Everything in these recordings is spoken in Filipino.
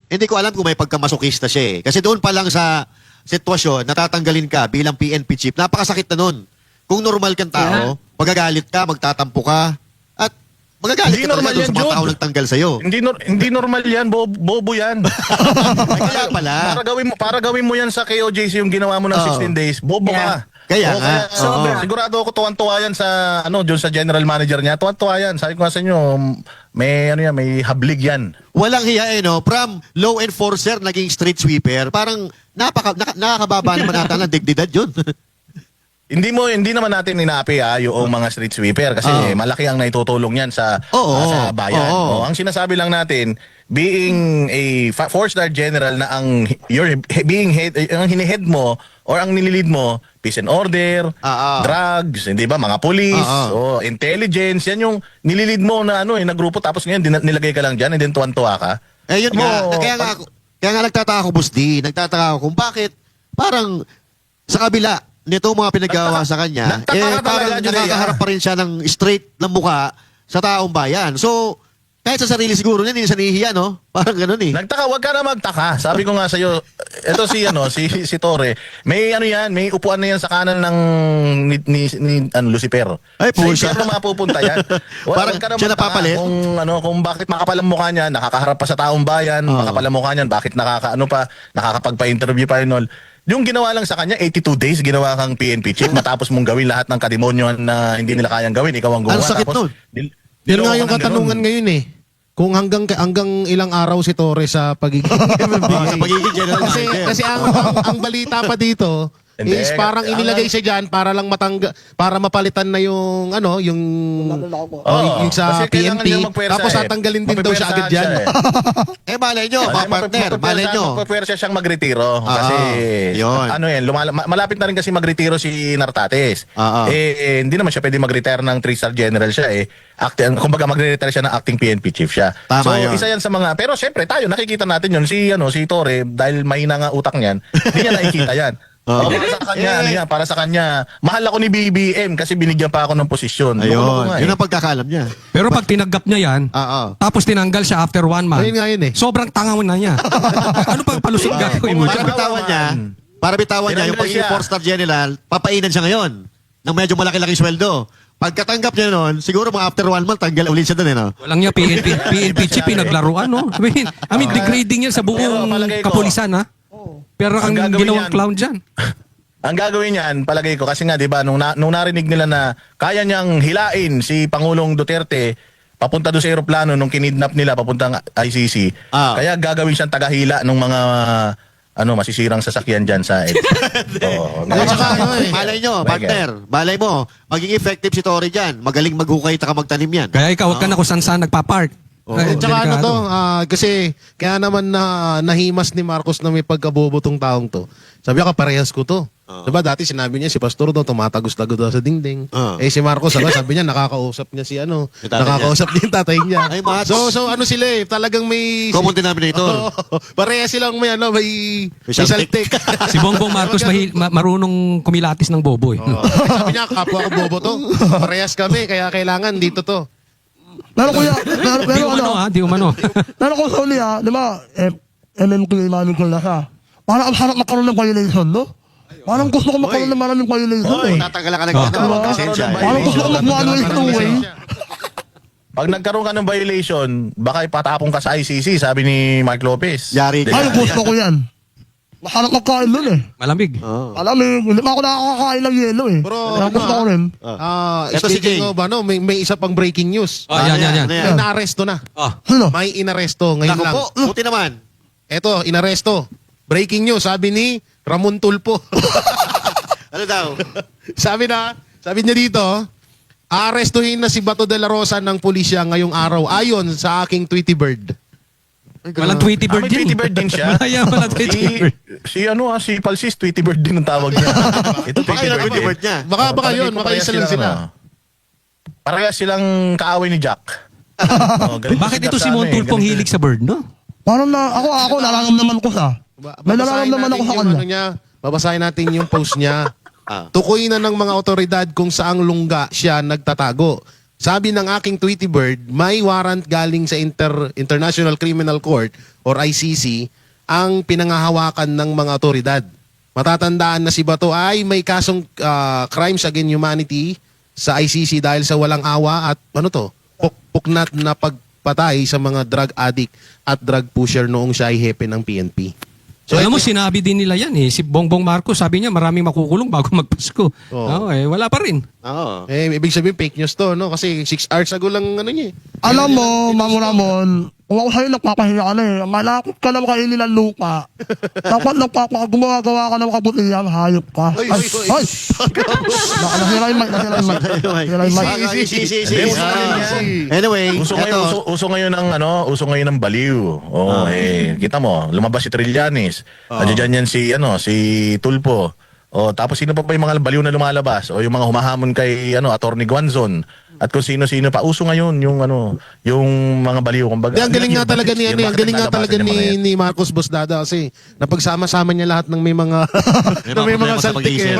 hindi ko alam kung may pagkamasokista siya eh. Kasi doon pa lang sa sitwasyon, natatanggalin ka bilang PNP chief, napakasakit na nun. Kung normal kang tao, magagalit ka, magtatampo ka, at magagalit Hindi ka normal talaga yan, sa mga Jod. tao nagtanggal sa'yo. Hindi normal yan, bobo yan. Ay, kaya pala. Para gawin mo yan sa KOJC yung ginawa mo ng 16 days, bobo ka. Kaya Oo, nga. sigurado ako tuwan-tuwa yan sa doon sa general manager niya. Tuwan-tuwa yan. Sabi ko nga sa inyo, may may hablig yan. Walang hiya eh, no? From law enforcer, naging street sweeper, parang nakakababa naman nata ng dignidad yun. Hindi naman natin inaapi yung mga street sweeper kasi malaki ang naitutulong yan sa bayan. Ang sinasabi lang natin, being a four-star general na ang hinihead mo or ang nililid mo, peace and order, drugs, hindi ba, mga police, intelligence, yan yung nililid mo na na grupo, tapos ngayon nilagay ka lang dyan and then tuwan-tuwa ka. Eh yun nga, kaya nga nagtataka ako, Boss D, nagtataka ako kung bakit parang sa kabila nito mga pinagawa sa kanya, parang nakakaharap pa rin siya ng straight na mukha sa taong bayan. So, kahit sa sarili siguro niya, hindi siya nahihiya, no? Parang ganun eh. Wag ka na magtaka. Sabi ko nga sa iyo, ito si Torre, may may upuan na yan sa kanan ng ni Lucifer. Ay, pusa. Saan mapupunta yan? Parang Wag ka na siya magtaka napapalit? kung bakit makapal ang mukha niya, nakakaharap pa sa taong bayan, makapal ang mukha niyan, bakit nakakapagpa-interview pa rin all. Yung ginawa lang sa kanya, 82 days, ginawa kang PNP chief, matapos mong gawin lahat ng kademonyo na hindi nila kayang gawin, ikaw ang gumawa. Ang sakit nun. Yun nga yung katanungan ngayon eh. Kung hanggang ilang araw si Torres sa pagiging Sa pagiging general manager. kasi ang balita pa dito Hindi, is parang inilagay siya diyan para lang para mapalitan na yung yung yung sa kasi kailangan niya PNP, magpwersa tapos tatanggalin din daw siya agad diyan. Eh, malay nyo, mga partner, malay nyo. Magpapwersa siyang magretiro kasi yun. malapit na rin kasi magretiro si Nartates. Hindi naman siya pwede mag-retire ng 3-star general siya kumbaga magre-retire siya ng acting PNP chief siya. Tama So yun. isa yan sa mga, pero syempre tayo nakikita natin yun si Torre dahil mahina nga utak niyan. Hindi niya nakikita yan. Para sa kanya, mahal ako ni BBM kasi binigyan pa ako ng posisyon. Ayun, yun ang pagkakalam niya. Pero pag tinanggap niya yan, tapos tinanggal siya after 1 month, Ayun nga yun eh. sobrang tangaw na niya. Ano pang palusot gagawin mo Para dyan? bitawan niya, yung pagiging 4-star general, papainan siya ngayon ng medyo malaki-laking sweldo. Pagkatanggap niya noon, siguro mga after 1 month, tanggal ulit siya doon, no? Walang niya PNP chief, pinaglaruan, no? I mean, degrading yan sa buong kapulisan, ha? Pero ang ginawang clown dyan. Ang gagawin niyan, palagay ko, kasi nga, di ba, nung narinig nila na kaya niyang hilain si Pangulong Duterte, papunta doon sa aeroplano nung kinidnap nila, papuntang ICC, kaya gagawin siyang tagahila ng mga masisirang sasakyan dyan sa Malay nyo, partner, malay mo, maging effective si Tory dyan. Magaling maghukay at magtanim yan. Kaya ikaw, wag ka na kung saan nagpa-park. Tsaka kasi kaya naman nahimas ni Marcos na may pagkabobo tong taong to. Sabi ko, parehas ko to. Diba dati sinabi niya si Pastor daw tumatagos-tagos daw sa dingding. Si Marcos sabi niya nakakausap niya si nakakausap niya yung tatay niya. Ay, Mats. So ano sila talagang may Common denominator. parehas silang may may saltik. Si Bongbong Marcos marunong kumilatis ng bobo, eh. Sabi niya kapwa ko bobo to. Parehas kami kaya kailangan dito to. Lalo kuya, Di umano, ha? Di umano. lalo ko sa uli di ba, MMK namin ko na siya. Parang ang harap magkaroon ng violation, no? Parang gusto ko magkaroon ng maraming violation, eh. Tatanggal ka ng pasensya. Parang gusto ko mag-manual ito, eh. Pag nagkaroon ka ng violation, baka ipatapong ka sa ICC, sabi ni Mark Lopez. Yari ka. Ay, gusto ko yan. Masarap magkain nun, eh. Malamig. Alam mo, hindi pa ako nakakakain ng yelo, eh. Pero Kaya gusto ko rin. Ito si Jay. Speaking of, may isa pang breaking news. Yan. May inaaresto na. Sino? May inaresto ngayon Naku lang. po, buti naman. Eto, inaresto. Breaking news, sabi ni Ramon Tulpo. Ano daw? sabi niya dito, aarestuhin na si Bato de la Rosa ng pulisya ngayong araw ayon sa aking Tweety Bird. Walang Tweety Bird May Tweety din. Bird din siya. Wala yan, wala Tweety Bird. Si Palsis, Tweety Bird din ang tawag niya. Ito Baka yun ang Tweety Bird niya. Baka yun, baka isa lang sila. Parehas silang kaaway ni Jack. Bakit ito si Montulpong hilig sa bird, no? Parang ako nararamdaman ko sa. May nararamdaman ako sa kanya. Babasahin natin yung post niya. Tukoy na ng mga otoridad kung saang lungga siya nagtatago. sabi ng aking Tweety Bird, may warrant galing sa International Criminal Court or ICC ang pinangahawakan ng mga otoridad. Matatandaan na si Bato ay may kasong crimes against humanity sa ICC dahil sa walang awa at puknat na pagpatay sa mga drug addict at drug pusher noong siya ay hepe ng PNP. So, alam mo, sinabi din nila yan eh. Si Bongbong Marcos, sabi niya maraming makukulong bago magpasko. Oo, wala pa rin. Oo. Ibig sabihin fake news to, no? Kasi 6 hours ago lang ano niya. Alam mo, Mamo Ramon, kung ako sa'yo nagpapahiya ka na eh. Malakot ka na makainin ng lupa. Dapat gumagawa ka ng kabutihan, hayop ka. Ay! Nasira yung mic. Nasira yung mic. Anyway, Uso ngayon ng baliw. Kita mo, lumabas si Trillanes. Nandiyan yan si Tulfo. Tapos sino pa yung mga baliw na lumalabas? O yung mga humahamon kay Attorney Guanzon. At kung sino-sino pa. Uso ngayon yung mga baliw. Kumbaga, Ang galing nga talaga ni Marcos Boss Dada kasi napagsama-sama niya lahat ng may mga problema sa saltik pag-iisip.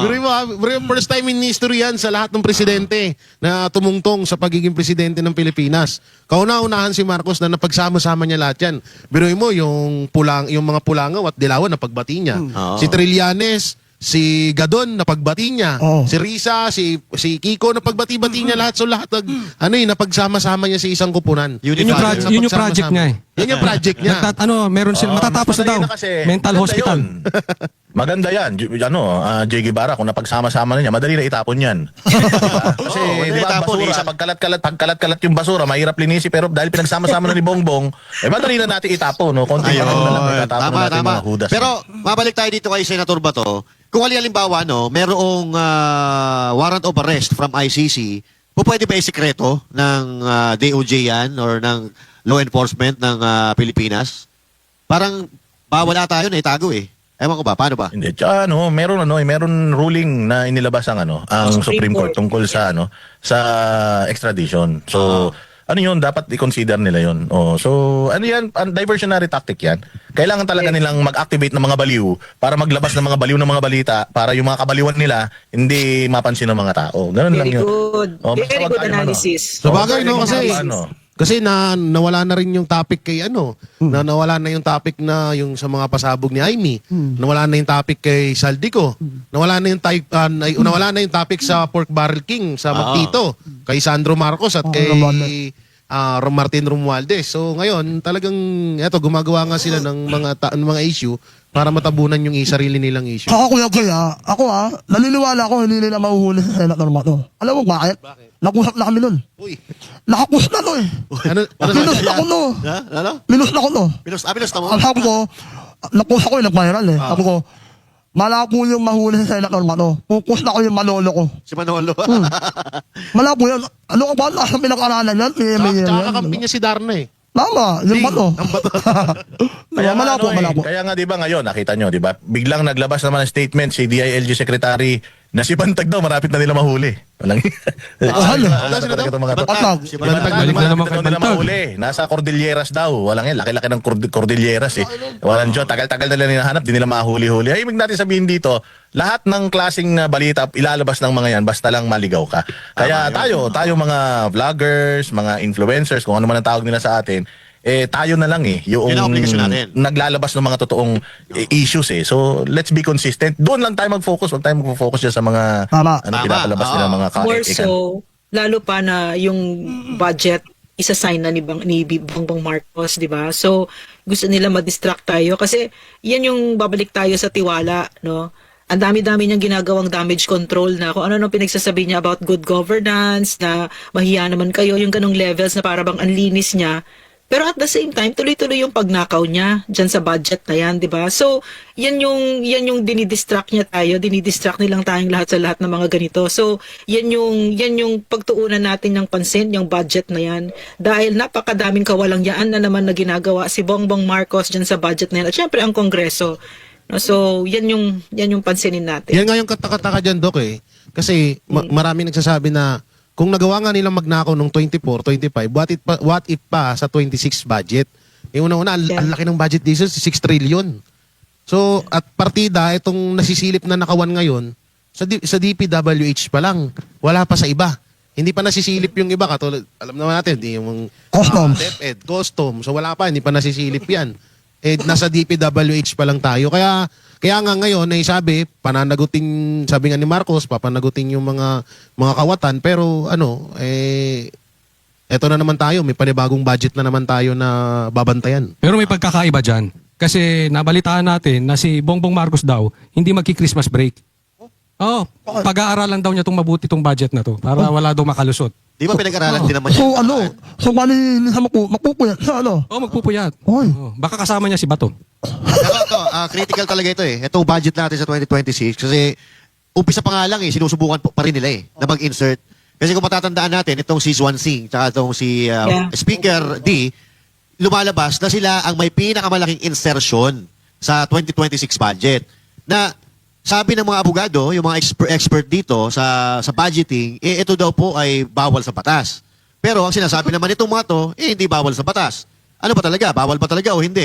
Pero first time in history yan sa lahat ng presidente na tumungtong sa pagiging presidente ng Pilipinas. Kauna-unahan si Marcos na napagsama-sama niya lahat yan. Biruin mo yung mga Pulangaw at Dilawan na pagbati niya. Si Trillanes, si Gadon na pagbati niya, si Risa, si Kiko na pagbati-bati niya lahat. So lahat napagsama-sama niya sa isang kupunan. Yun yung project niya eh. Yan yung project niya. Meron sila, matatapos na daw. Mental hospital. Maganda yan. J. Guevara, kung napagsama-sama na niya, madali na itapon yan. Kasi, di ba, basura, pagkalat-kalat yung basura, mahirap linisi, pero dahil pinagsama-sama na ni Bongbong, madali na natin itapon, no? Konti na lang itatapon natin mga hudas. Pero, mabalik tayo dito kay Senator Bato. Kung halimbawa, merong warrant of arrest from ICC, pwede ba isikreto ng DOJ yan or ng law enforcement ng Pilipinas? Parang bawal ata yun, itago eh. Ewan ko ba, paano ba? Hindi, meron ruling na inilabas ang Supreme Court tungkol sa sa extradition. So, yun, dapat i-consider nila yun. So, yan, diversionary tactic yan. Kailangan talaga nilang mag-activate ng mga baliw para maglabas ng mga baliw ng mga balita para yung mga kabaliwan nila hindi mapansin ng mga tao. Ganun lang yun. Very good analysis. Sa bagay, kasi nawala na rin yung topic kay nawala na yung topic na yung sa mga pasabog ni Aimee. Nawala na yung topic kay Saldico. Nawala na yung topic sa Pork Barrel King sa Magtito, kay Sandro Marcos at kay Martin Romualdez. So ngayon, talagang gumagawa nga sila ng mga issue para matabunan yung sarili nilang issue. Ako naniniwala ako hindi nila mahuhuli sa Senator Bato. Alam mo bakit? Nakusap na kami nun. Uy. Nakakus na to eh. Minus na ko no. Ano? Minus na ko no. Minus na mo? Sabi ko, nakus ako nag-viral eh. Sabi ko, malabo yung mahuli sa Senator Bato. Focus na ko yung Manolo ko. Si Manolo. Malabo yan. Ano ka ba? Nasa pinag-aralan yan? Tsaka kakampi niya si Darna eh. Tama, yung Bato. Malabo. Kaya nga 'di ba ngayon nakita nyo 'di ba? Biglang naglabas naman ng statement si DILG Secretary na si Bantag daw marapit na nila mahuli. Walang Balik na naman kay Bantag. Nasa Cordilleras daw. Walang yan. Laki-laki ng Cordilleras eh. Walang dyan. Tagal-tagal na nila hinahanap. Di nila mahuli-huli. Ay, ibig natin sabihin dito, lahat ng klaseng balita ilalabas ng mga yan basta lang maligaw ka. Kaya tayo mga vloggers, mga influencers, kung ano man ang tawag nila sa atin, tayo na lang yung Yun ang obligasyon natin. naglalabas ng mga totoong issues eh. So, let's be consistent. Doon lang tayo mag-focus. Huwag tayo mag-focus dyan sa mga pinapalabas nila mga More so, lalo pa na yung budget isa-sign na ni Bongbong Marcos, di ba? So, gusto nila ma-distract tayo kasi yan yung babalik tayo sa tiwala, no? Ang dami-dami niyang ginagawang damage control na kung ano pinagsasabi niya about good governance, na mahiya naman kayo, yung ganong levels na para bang ang linis niya. Pero at the same time, tuloy-tuloy yung pagnakaw niya dyan sa budget na yan, di ba? So, yan yung dinidistract niya tayo, dinidistract nilang tayong lahat sa lahat ng mga ganito. So, yan yung pagtuunan natin ng pansin, yung budget na yan. Dahil napakadaming kawalangyaan na naman na ginagawa si Bongbong Marcos dyan sa budget na yan. At syempre, ang Kongreso. So, yan yung pansinin natin. Yan nga yung katakataka dyan, Doc eh. Kasi marami nagsasabi na kung nagawa nga nilang magnakaw nung 24, 25, what if pa sa 26 budget? Yung una-una, ang laki ng budget dito, 6 trillion. So, at partida, itong nasisilip na nakawan ngayon, sa DPWH pa lang, wala pa sa iba. Hindi pa nasisilip yung iba. Katulad, alam naman natin, di yung Customs. DepEd, custom. So wala pa, hindi pa nasisilip yan. Nasa DPWH pa lang tayo. Kaya nga ngayon, sabi, pananagutin, sabi nga ni Marcos, papanagutin yung mga kawatan. Pero eto na naman tayo, may panibagong budget na naman tayo na babantayan. Pero may pagkakaiba dyan. Kasi nabalitaan natin na si Bongbong Marcos daw, hindi magki-Christmas break. Oh, pag-aaralan daw niya itong mabuti itong budget na to para wala daw makalusot. Di ba pinag-aralan din naman So yan? so bali sa magpupuyat sa Oh, magpupuyat. Oy. Oh, baka kasama niya si Bato. Pero ito, critical talaga ito eh. Itong budget natin sa 2026 kasi umpisa pa nga lang sinusubukan pa rin nila na mag-insert. Kasi kung matatandaan natin, itong si Swan Singh tsaka itong si Speaker D, lumalabas na sila ang may pinakamalaking insertion sa 2026 budget. Na sabi ng mga abogado, yung mga expert dito sa budgeting, ito daw po ay bawal sa batas. Pero ang sinasabi naman itong mga to, hindi bawal sa batas. Ano ba talaga? Bawal ba talaga o hindi?